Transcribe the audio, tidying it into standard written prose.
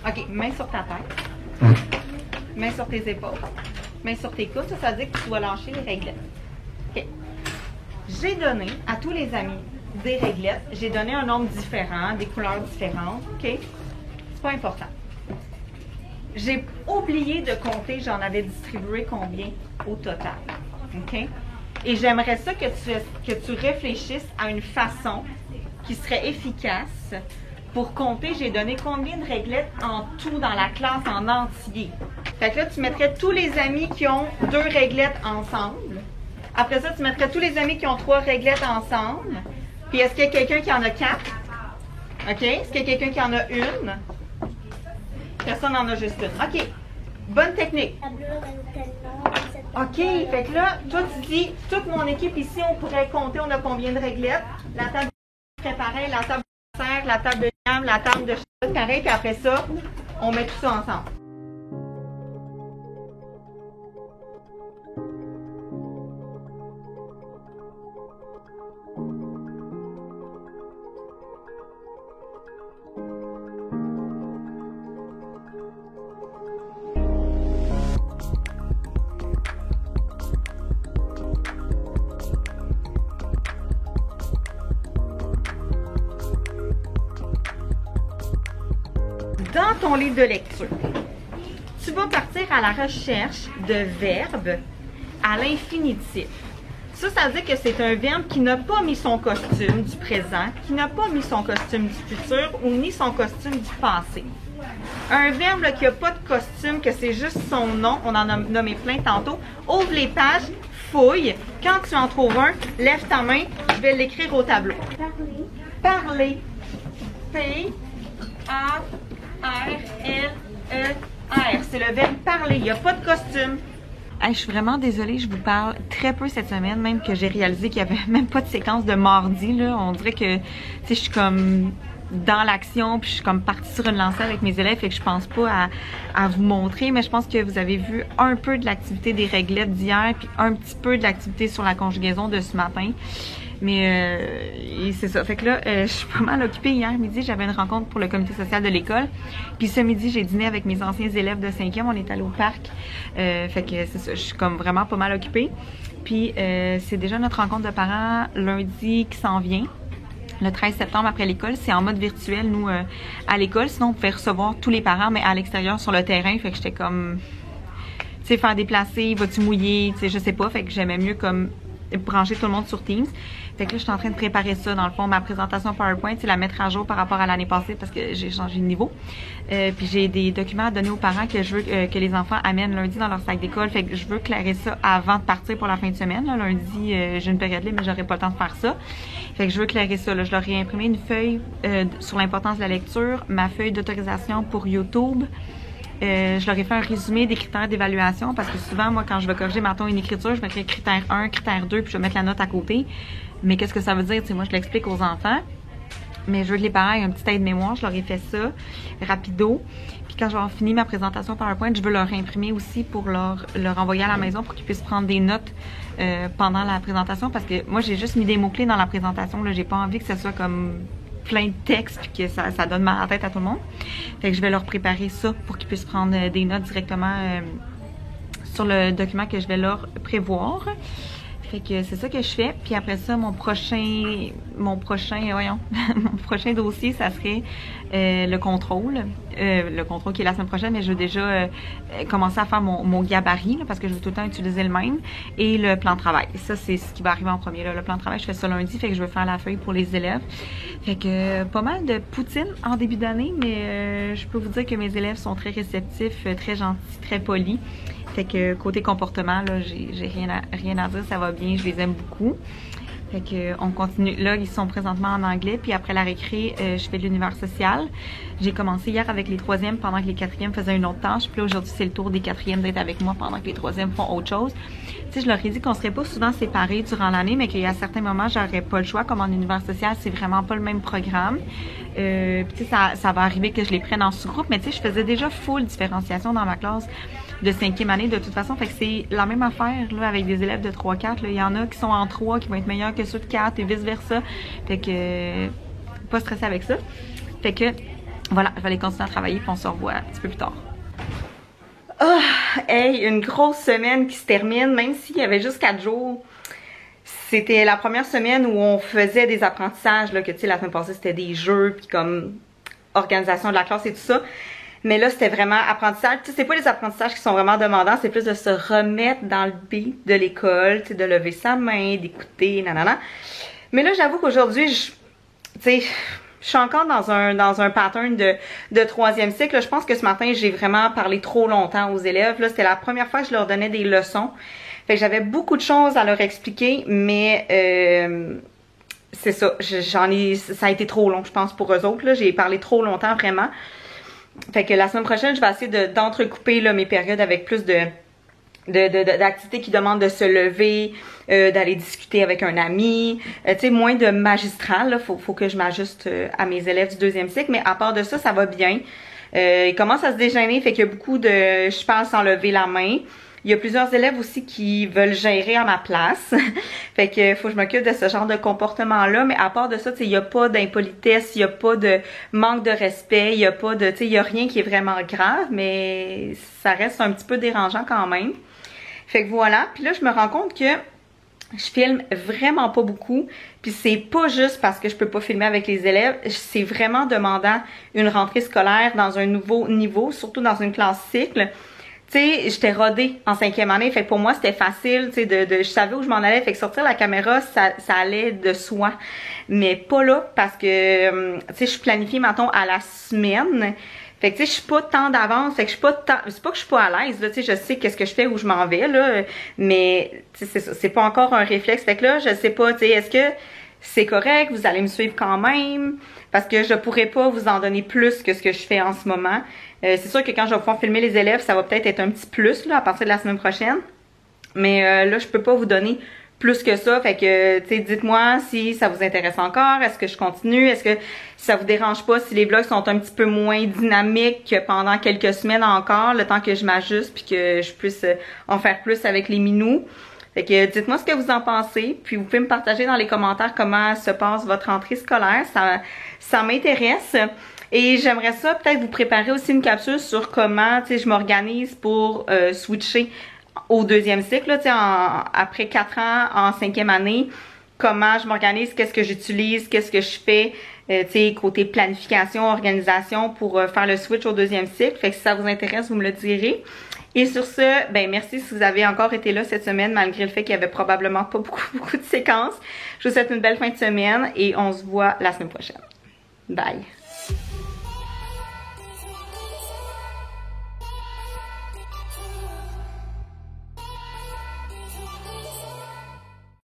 OK, main sur ta tête. Main sur tes épaules. Main sur tes coudes. Ça veut dire que tu dois lâcher les réglettes. OK. J'ai donné à tous les amis des réglettes. J'ai donné un nombre différent, des couleurs différentes. OK? C'est pas important. J'ai oublié de compter, j'en avais distribué combien au total. OK? Et j'aimerais ça que tu réfléchisses à une façon qui serait efficace pour compter. J'ai donné combien de réglettes en tout dans la classe en entier. Fait que là, tu mettrais tous les amis qui ont 2 réglettes ensemble. Après ça, tu mettrais tous les amis qui ont 3 réglettes ensemble. Puis est-ce qu'il y a quelqu'un qui en a 4? OK? Est-ce qu'il y a quelqu'un qui en a une? Personne n'en a juste une. OK. Bonne technique. OK. Fait que là, toi, tu dis, toute mon équipe ici, on pourrait compter, on a combien de réglettes? La table de pareil, la table de serre, la table de gamme, la table de chute, pareil. Puis après ça, on met tout ça ensemble. Dans ton livre de lecture, tu vas partir à la recherche de verbes à l'infinitif. Ça veut dire que c'est un verbe qui n'a pas mis son costume du présent, qui n'a pas mis son costume du futur ou ni son costume du passé. Un verbe là, qui n'a pas de costume, que c'est juste son nom, on en a nommé plein tantôt. Ouvre les pages, fouille. Quand tu en trouves un, lève ta main, je vais l'écrire au tableau. Parler. Parler. P-A-R-L-E-R. C'est le verbe parler. Il n'y a pas de costume. Hey, je suis vraiment désolée, je vous parle très peu cette semaine, même que j'ai réalisé qu'il n'y avait même pas de séquence de mardi. Là. On dirait que je suis comme dans l'action, puis je suis comme partie sur une lancée avec mes élèves, et que je pense pas à vous montrer, mais je pense que vous avez vu un peu de l'activité des réglettes d'hier, puis un petit peu de l'activité sur la conjugaison de ce matin. Mais c'est ça. Fait que là, je suis pas mal occupée. Hier midi, j'avais une rencontre pour le comité social de l'école. Puis ce midi, j'ai dîné avec mes anciens élèves de 5e. On est allé au parc. Fait que c'est ça. Je suis comme vraiment pas mal occupée. Puis c'est déjà notre rencontre de parents lundi qui s'en vient. Le 13 septembre après l'école. C'est en mode virtuel, nous, à l'école. Sinon, on pouvait recevoir tous les parents, mais à l'extérieur, sur le terrain. Fait que j'étais comme, tu sais, faire déplacer, vas-tu mouiller, tu sais, je sais pas. Fait que j'aimais mieux comme brancher tout le monde sur Teams. Fait que là, je suis en train de préparer ça. Dans le fond, ma présentation PowerPoint, c'est la mettre à jour par rapport à l'année passée parce que j'ai changé de niveau. Puis j'ai des documents à donner aux parents que je veux que les enfants amènent lundi dans leur sac d'école. Fait que je veux clairer ça avant de partir pour la fin de semaine. Là, lundi, j'ai une période libre, mais j'aurai pas le temps de faire ça. Fait que je veux clairer ça. Là. Je leur ai imprimé une feuille sur l'importance de la lecture, ma feuille d'autorisation pour YouTube. Je leur ai fait un résumé des critères d'évaluation parce que souvent, moi, quand je vais corriger, mettons, une écriture, je vais écrire critère 1, critère 2, puis je vais mettre la note à côté. Mais qu'est-ce que ça veut dire? T'sais, moi, je l'explique aux enfants. Mais je veux que les parents aient un petit aide-mémoire. Je leur ai fait ça, rapido. Puis quand je vais avoir fini ma présentation PowerPoint, je veux leur imprimer aussi pour leur envoyer à la maison pour qu'ils puissent prendre des notes pendant la présentation. Parce que moi, j'ai juste mis des mots-clés dans la présentation. Là, j'ai pas envie que ce soit comme plein de textes puis que ça donne mal à la tête à tout le monde. Fait que je vais leur préparer ça pour qu'ils puissent prendre des notes directement sur le document que je vais leur prévoir. Fait que c'est ça que je fais. Puis après ça, mon prochain dossier, ça serait le contrôle. Le contrôle qui est la semaine prochaine, mais je veux déjà commencer à faire mon gabarit là, parce que je veux tout le temps utiliser le même. Et le plan de travail. Ça, c'est ce qui va arriver en premier. Là. Le plan de travail, je fais ça lundi, fait que je veux faire la feuille pour les élèves. Fait que pas mal de poutine en début d'année, mais je peux vous dire que mes élèves sont très réceptifs, très gentils, très polis. Fait que côté comportement, là, j'ai rien à dire, ça va bien, je les aime beaucoup. Fait que on continue. Là, ils sont présentement en anglais, puis après la récré, je fais de l'univers social. J'ai commencé hier avec les 3e pendant que les 4e faisaient une autre tâche. Puis là, aujourd'hui, c'est le tour des 4e d'être avec moi pendant que les 3e font autre chose. Tu sais, je leur ai dit qu'on serait pas souvent séparés durant l'année, mais qu'il y a certains moments, j'aurais pas le choix. Comme en univers social, c'est vraiment pas le même programme. Puis tu sais, ça va arriver que je les prenne en sous-groupe, mais tu sais, je faisais déjà full différenciation dans ma classe de 5e année de toute façon. Fait que c'est la même affaire là avec des élèves de 3-4. Il y en a qui sont en 3 qui vont être meilleurs que ceux de 4 et vice-versa. Fait que pas stressé avec ça. Fait que voilà, je vais aller continuer à travailler puis on se revoit un petit peu plus tard. Oh, hey, une grosse semaine qui se termine, même s'il y avait juste 4 jours. C'était la première semaine où on faisait des apprentissages, là, que tu sais, la semaine passée c'était des jeux, puis comme organisation de la classe et tout ça. Mais là, c'était vraiment apprentissage. Tu sais, c'est pas des apprentissages qui sont vraiment demandants, c'est plus de se remettre dans le beat de l'école, tu sais, de lever sa main, d'écouter, nanana. Mais là, j'avoue qu'aujourd'hui, tu sais, je suis encore dans un pattern de troisième cycle. Là, je pense que ce matin, j'ai vraiment parlé trop longtemps aux élèves. Là, c'était la première fois que je leur donnais des leçons. Fait que j'avais beaucoup de choses à leur expliquer, mais c'est ça. Ça a été trop long, je pense, pour eux autres. Là, j'ai parlé trop longtemps, vraiment. Fait que la semaine prochaine, je vais essayer d'entrecouper là, mes périodes avec plus d'activités qui demandent de se lever, d'aller discuter avec un ami, tu sais, moins de magistral, là, faut que je m'ajuste à mes élèves du deuxième cycle, mais à part de ça, ça va bien. Ils commencent à se déjeuner, fait qu'il y a beaucoup de je parle sans lever la main. Il y a plusieurs élèves aussi qui veulent gérer à ma place. Fait que faut que je m'occupe de ce genre de comportement-là. Mais à part de ça, tu sais, il n'y a pas d'impolitesse, il n'y a pas de manque de respect, il n'y a pas de, tu sais, il n'y a rien qui est vraiment grave, mais ça reste un petit peu dérangeant quand même. Fait que voilà. Puis là, je me rends compte que je filme vraiment pas beaucoup. Puis c'est pas juste parce que je peux pas filmer avec les élèves. C'est vraiment demandant une rentrée scolaire dans un nouveau niveau, surtout dans une classe cycle. Tu sais, j'étais rodée en 5e année, fait que pour moi, c'était facile, tu sais, je savais où je m'en allais, fait que sortir la caméra, ça allait de soi. Mais pas là, parce que, tu sais, je suis planifiée, mettons, à la semaine. Fait que, tu sais, je suis pas tant d'avance, fait que je suis pas tant, c'est pas que je suis pas à l'aise, là, tu sais, je sais qu'est-ce que je fais, où je m'en vais, là, mais, tu sais, c'est pas encore un réflexe. Fait que là, je sais pas, tu sais, est-ce que c'est correct, vous allez me suivre quand même, parce que je pourrais pas vous en donner plus que ce que je fais en ce moment. C'est sûr que quand je vais pouvoir filmer les élèves, ça va peut-être être un petit plus là, à partir de la semaine prochaine. Mais là, je peux pas vous donner plus que ça. Fait que, tu sais, dites-moi si ça vous intéresse encore. Est-ce que je continue? Est-ce que ça vous dérange pas si les vlogs sont un petit peu moins dynamiques pendant quelques semaines encore, le temps que je m'ajuste puis que je puisse en faire plus avec les minous? Fait que dites-moi ce que vous en pensez, puis vous pouvez me partager dans les commentaires comment se passe votre rentrée scolaire. Ça m'intéresse. Et j'aimerais ça peut-être vous préparer aussi une capsule sur comment, tu sais, je m'organise pour switcher au deuxième cycle, tu sais, après 4 ans en 5e année, comment je m'organise, qu'est-ce que j'utilise, qu'est-ce que je fais, tu sais, côté planification, organisation pour faire le switch au deuxième cycle. Fait que si ça vous intéresse, vous me le direz. Et sur ce, ben merci si vous avez encore été là cette semaine, malgré le fait qu'il y avait probablement pas beaucoup de séquences. Je vous souhaite une belle fin de semaine et on se voit la semaine prochaine. Bye!